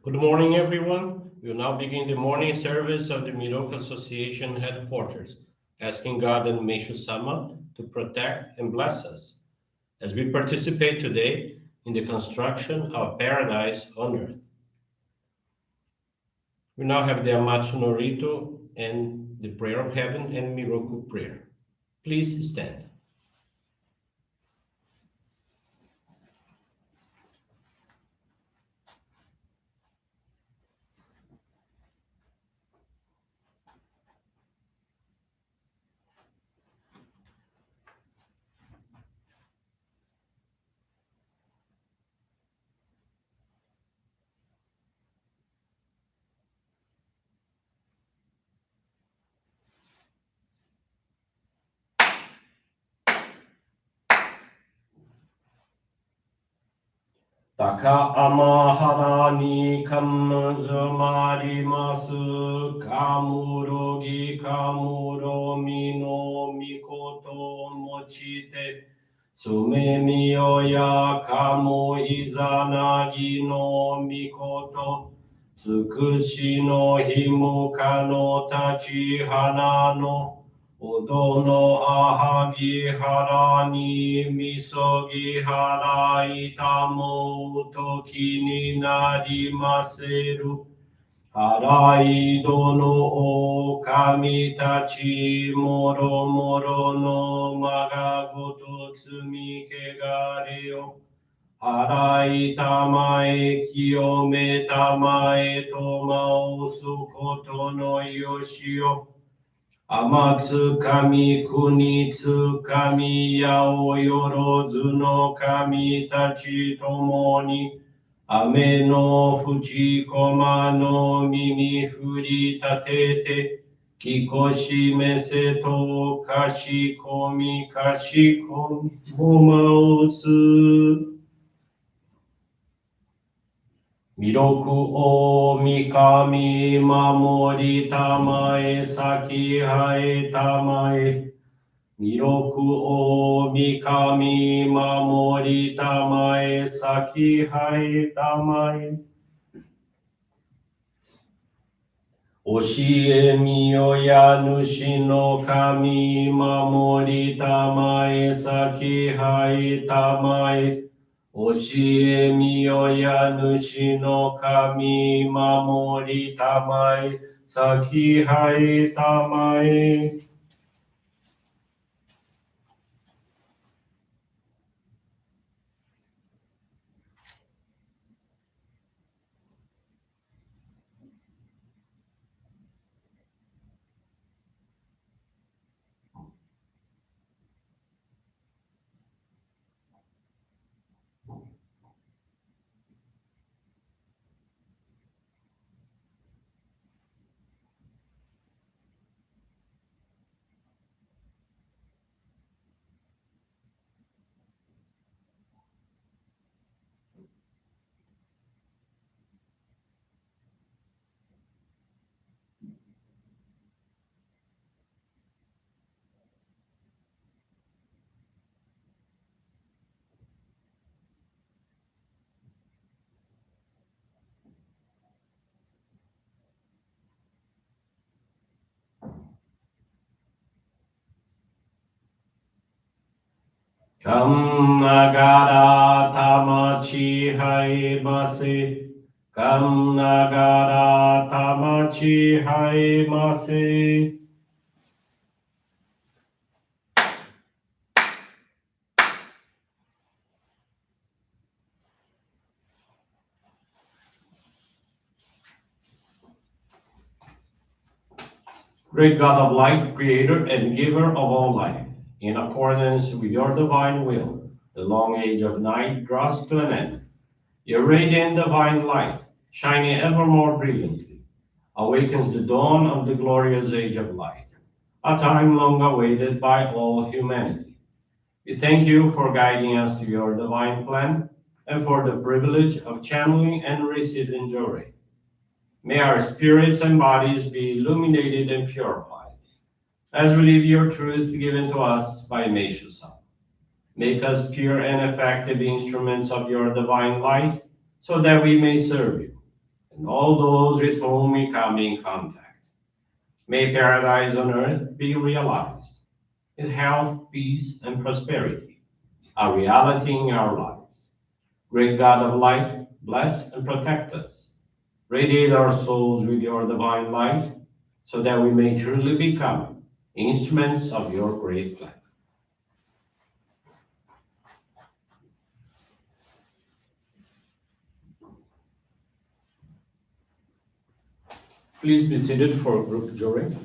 Good morning, everyone. We will now begin the morning service of the Miroku Association headquarters, asking God and Meishu-sama to protect and bless us as we participate today in the construction of paradise on earth. We now have the Amatsu-Norito and the Prayer of Heaven and Miroku Prayer. Please stand. Taka amahara ni kamuzumarimasu kamurogi kamuromi no mikoto mochite sumemiyo ya kamu izanagi no mikoto tsukushi no himuka no tachi hana no Odo no ahagi hara ni misogi hara itamo toki ni narimaseru. Harai dono o kami tachi moro moro no magagoto tsumi kegare o. Harai tamae kiyome tamae toma o sukoto no yoshi o. Amatsu kami kunitsu kami yao yorozu no kami tachi tomoni ame no fuji koma no mimi furi tatete kikoshi mese to kashi komi momaosu. Miroku o mikami mamori tamae saki hae tamae. Miroku o mikami mamori tamae saki hae tamae. Oshie miyo ya nushi no kami mamori tamae saki hae tamae. Oshie miyo ya nushi no kami mamori tamae saki hae tamae. Kam nagara tamachi haemase. Kam nagara tamachi haemase. Great God of light, creator and giver of all life, in accordance with your divine will, the long age of night draws to an end. Your radiant divine light, shining ever more brilliantly, awakens the dawn of the glorious age of light, a time long awaited by all humanity. We thank you for guiding us to your divine plan and for the privilege of channeling and receiving Johrei. May our spirits and bodies be illuminated and purified as we live your truth given to us by Meishu-sama. Make us pure and effective instruments of your divine light so that we may serve you and all those with whom we come in contact. May paradise on earth be realized, with health, peace, and prosperity, a reality in our lives. Great God of light, bless and protect us. Radiate our souls with your divine light, so that we may truly become instruments of your great plan. Please be seated for group Johrei.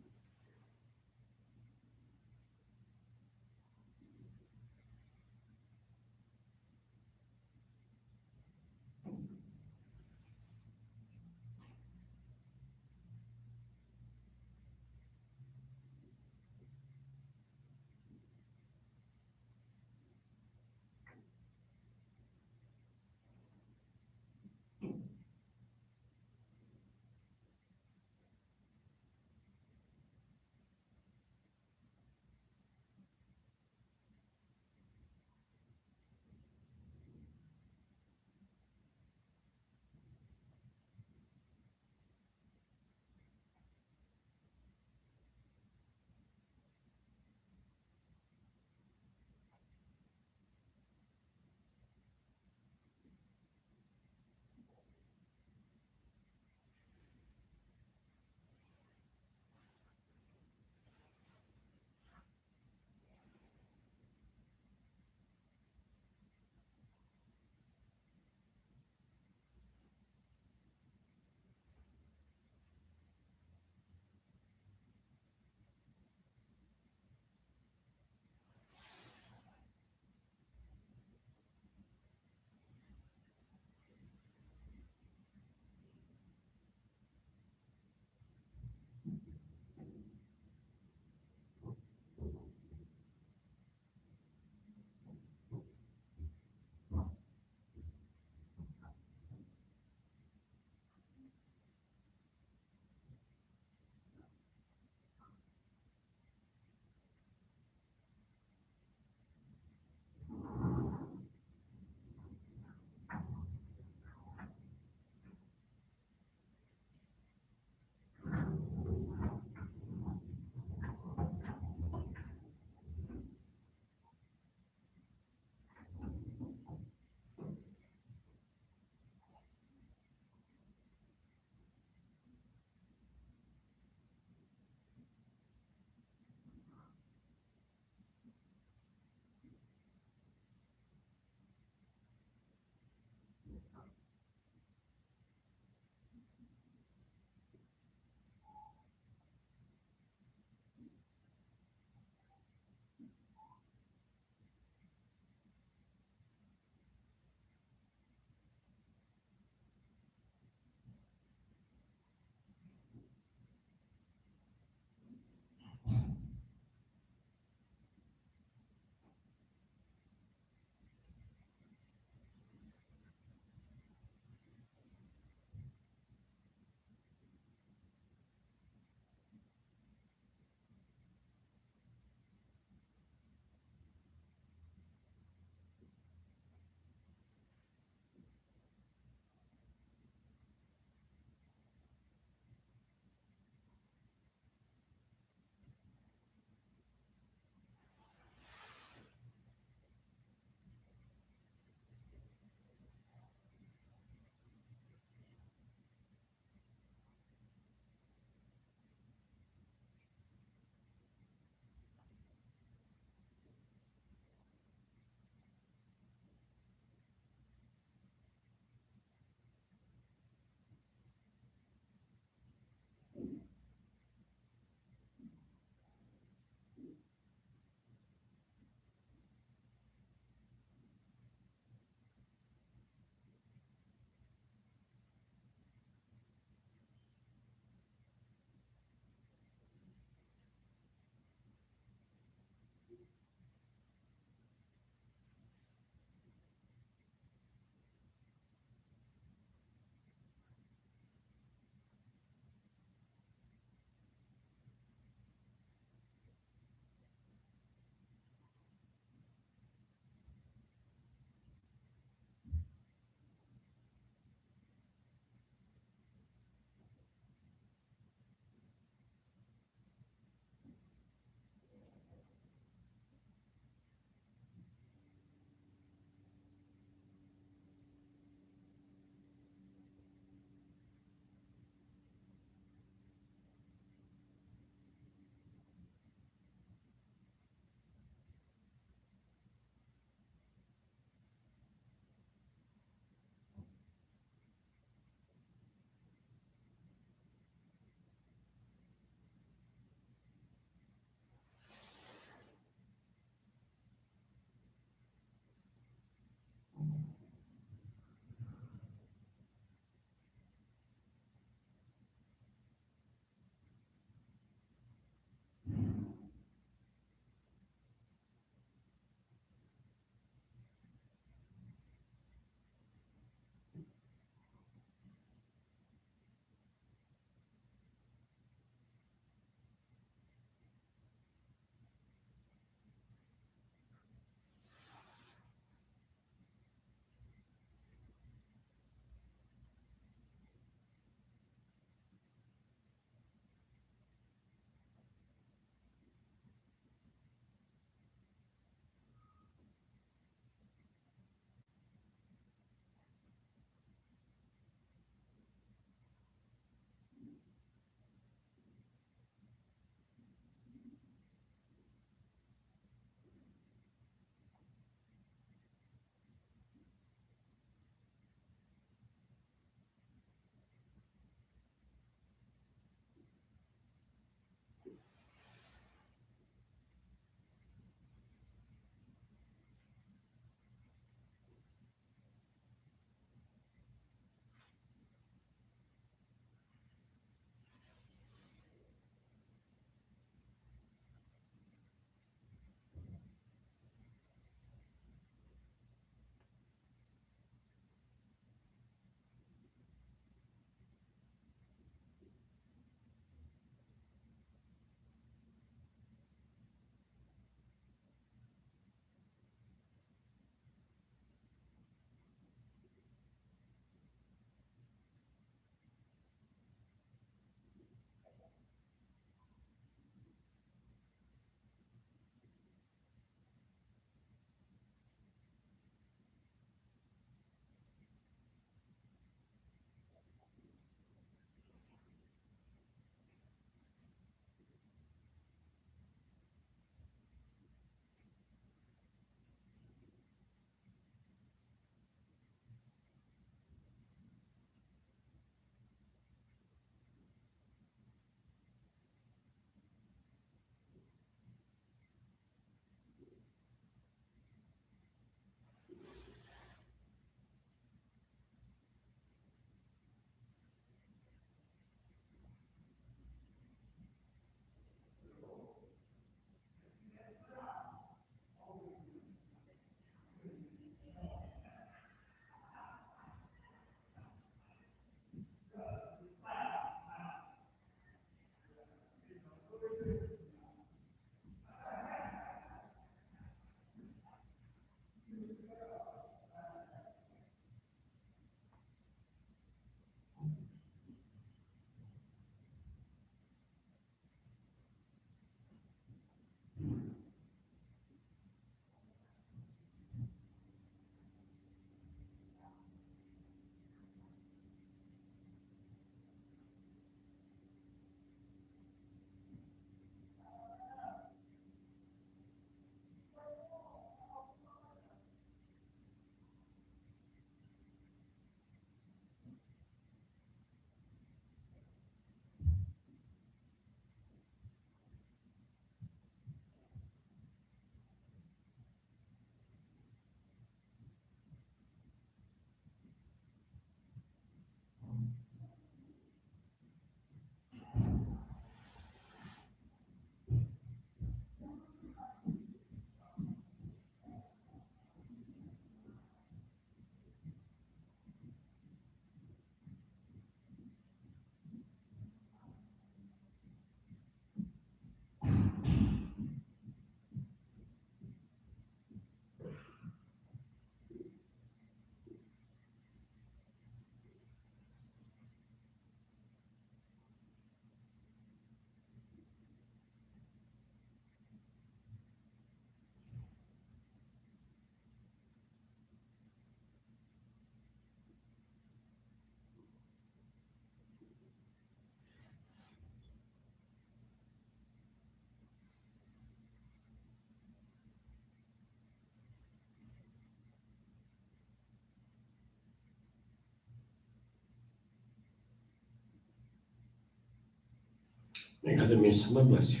May God and Meishu-sama bless you.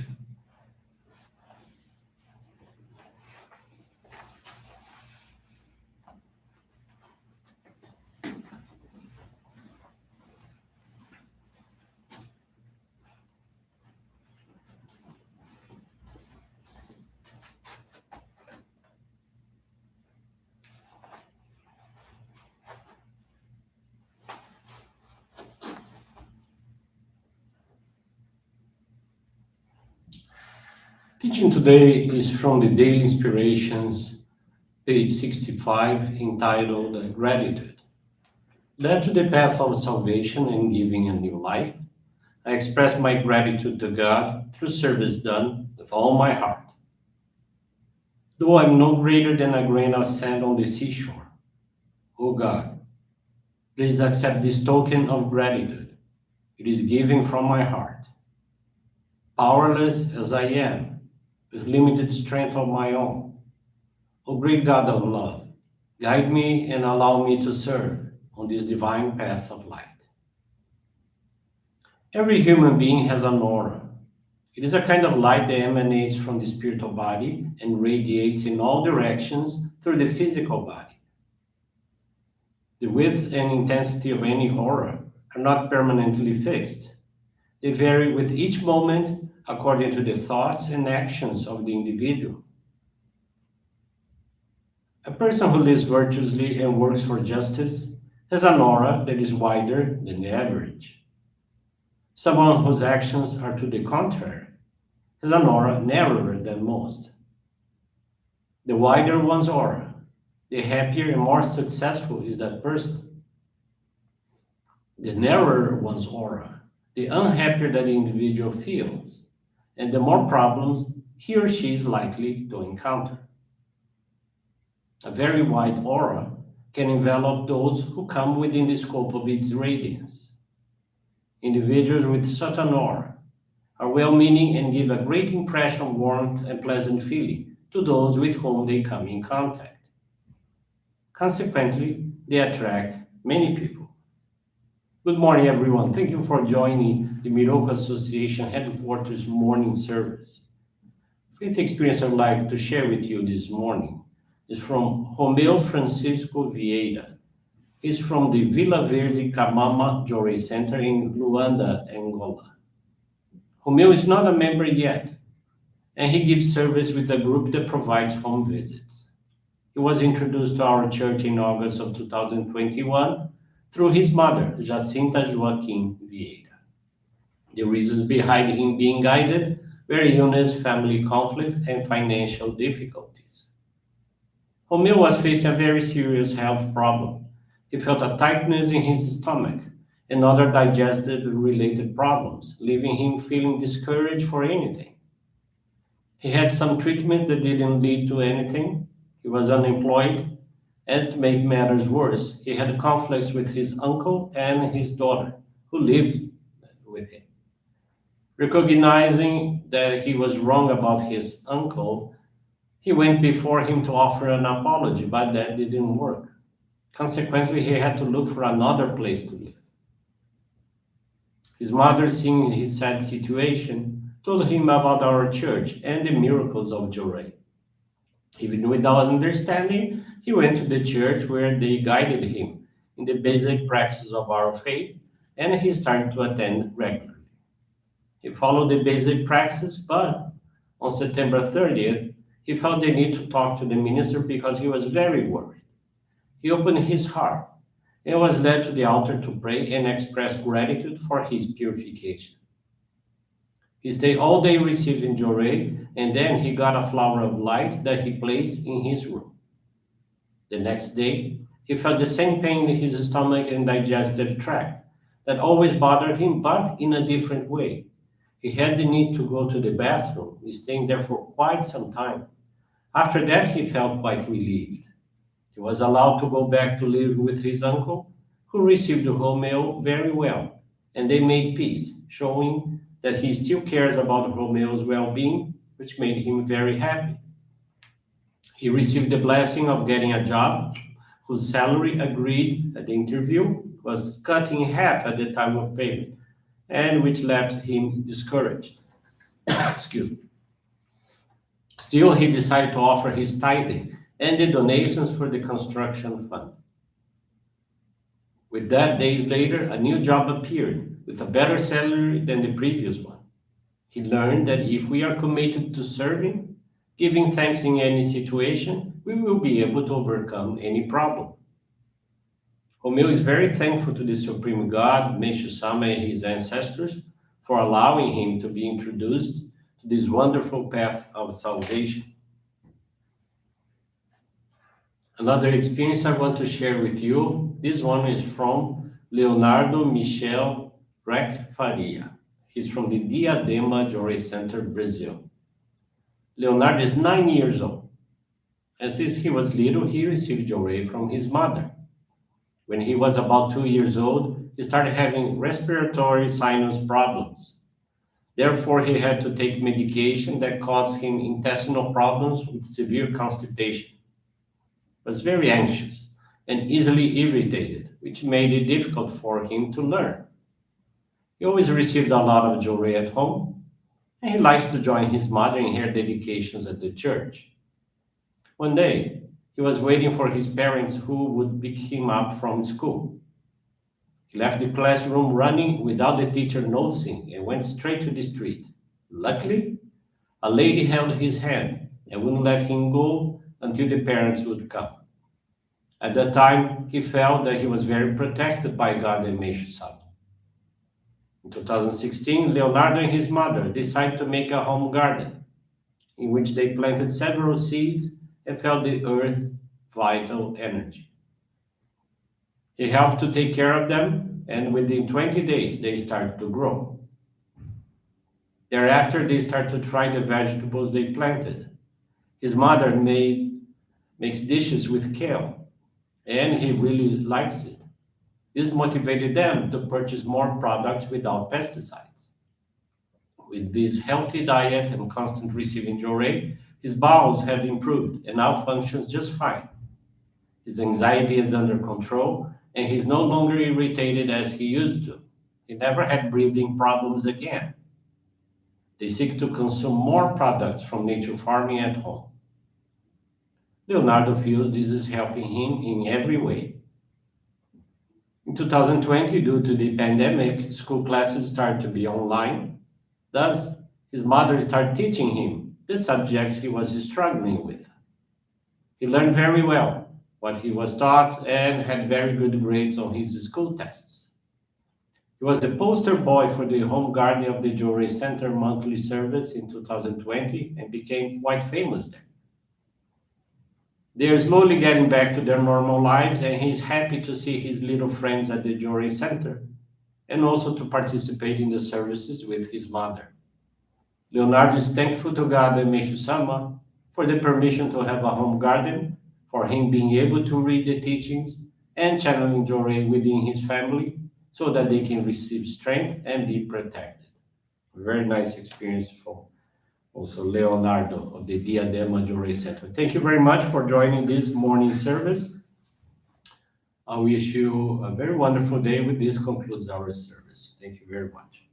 Teaching today is from the Daily Inspirations, page 65, entitled Gratitude. Led to the path of salvation and giving a new life, I express my gratitude to God through service done with all my heart. Though I'm no greater than a grain of sand on the seashore, O God, please accept this token of gratitude. It is given from my heart. Powerless as I am, with limited strength of my own, O great God of love, guide me and allow me to serve on this divine path of light. Every human being has an aura. It is a kind of light that emanates from the spiritual body and radiates in all directions through the physical body. The width and intensity of any aura are not permanently fixed. They vary with each moment according to the thoughts and actions of the individual. A person who lives virtuously and works for justice has an aura that is wider than the average. Someone whose actions are to the contrary has an aura narrower than most. The wider one's aura, the happier and more successful is that person. The narrower one's aura, the unhappier that the individual feels, and the more problems he or she is likely to encounter. A very wide aura can envelop those who come within the scope of its radiance. Individuals with such an aura are well meaning and give a great impression of warmth and pleasant feeling to those with whom they come in contact. Consequently, they attract many people. Good morning, everyone. Thank you for joining the Miroku Association headquarters morning service. Faith experience I'd like to share with you this morning is from Romeu Francisco Vieira. He's from the Vila Verde Kamama Johrei Center in Luanda, Angola. Romeu is not a member yet, and he gives service with a group that provides home visits. He was introduced to our church in August of 2021 through his mother, Jacinta Joaquim Vieira. The reasons behind him being guided were illness, family conflict, and financial difficulties. Romeu was facing a very serious health problem. He felt a tightness in his stomach and other digestive related problems, leaving him feeling discouraged for anything. He had some treatments that didn't lead to anything. He was unemployed, and to make matters worse, he had conflicts with his uncle and his daughter, who lived with him. Recognizing that he was wrong about his uncle, he went before him to offer an apology, but that didn't work. Consequently, he had to look for another place to live. His mother, seeing his sad situation, told him about our church and the miracles of Johrei. Even without understanding, he went to the church where they guided him in the basic practices of our faith, and he started to attend regularly. He followed the basic practices, but on September 30th, he felt the need to talk to the minister because he was very worried. He opened his heart and was led to the altar to pray and express gratitude for his purification. He stayed all day receiving Johrei, and then he got a flower of light that he placed in his room. The next day, he felt the same pain in his stomach and digestive tract that always bothered him, but in a different way. He had the need to go to the bathroom, staying there for quite some time. After that, he felt quite relieved. He was allowed to go back to live with his uncle, who received Romeu very well, and they made peace, showing that he still cares about Romeu's well being, which made him very happy. He received the blessing of getting a job whose salary agreed at the interview was cut in half at the time of payment, and which left him discouraged. Excuse me. Still, he decided to offer his tithing and the donations for the construction fund. With that, days later, a new job appeared with a better salary than the previous one. He learned that if we are committed to serving, giving thanks in any situation, we will be able to overcome any problem. Romeo is very thankful to the Supreme God, Meishu-sama, and his ancestors for allowing him to be introduced to this wonderful path of salvation. Another experience I want to share with you, this one is from Leonardo Michel Rec Faria. He's from the Diadema Johrei Center, Brazil. Leonardo is 9 years old, and since he was little, he received Johrei from his mother. When he was about 2 years old, he started having respiratory sinus problems. Therefore, he had to take medication that caused him intestinal problems with severe constipation. He was very anxious and easily irritated, which made it difficult for him to learn. He always received a lot of Johrei at home, and he likes to join his mother in her dedications at the church. One day, he was waiting for his parents who would pick him up from school. He left the classroom running without the teacher noticing and went straight to the street. Luckily, a lady held his hand and wouldn't let him go until the parents would come. At that time, he felt that he was very protected by God and Meishu-sama. In 2016, Leonardo and his mother decided to make a home garden in which they planted several seeds and felt the earth's vital energy. He helped to take care of them, and within 20 days, they started to grow. Thereafter, they started to try the vegetables they planted. His mother makes dishes with kale, and he really likes it. This motivated them to purchase more products without pesticides. With this healthy diet and constant receiving Johrei, his bowels have improved and now functions just fine. His anxiety is under control, and he's no longer irritated as he used to. He never had breathing problems again. They seek to consume more products from nature farming at home. Leonardo feels this is helping him in every way. In 2020, due to the pandemic, school classes started to be online. Thus, his mother started teaching him the subjects he was struggling with. He learned very well what he was taught and had very good grades on his school tests. He was the poster boy for the home garden of the Johrei Center monthly service in 2020 and became quite famous there. They are slowly getting back to their normal lives, and he's happy to see his little friends at the Johrei Center and also to participate in the services with his mother. Leonardo is thankful to God and Meishu-sama for the permission to have a home garden, for him being able to read the teachings and channeling Johrei within his family so that they can receive strength and be protected. A very nice experience for also Leonardo of the Diadema Johrei Center. Thank you very much for joining this morning service. I wish you a very wonderful day. With this concludes our service. Thank you very much.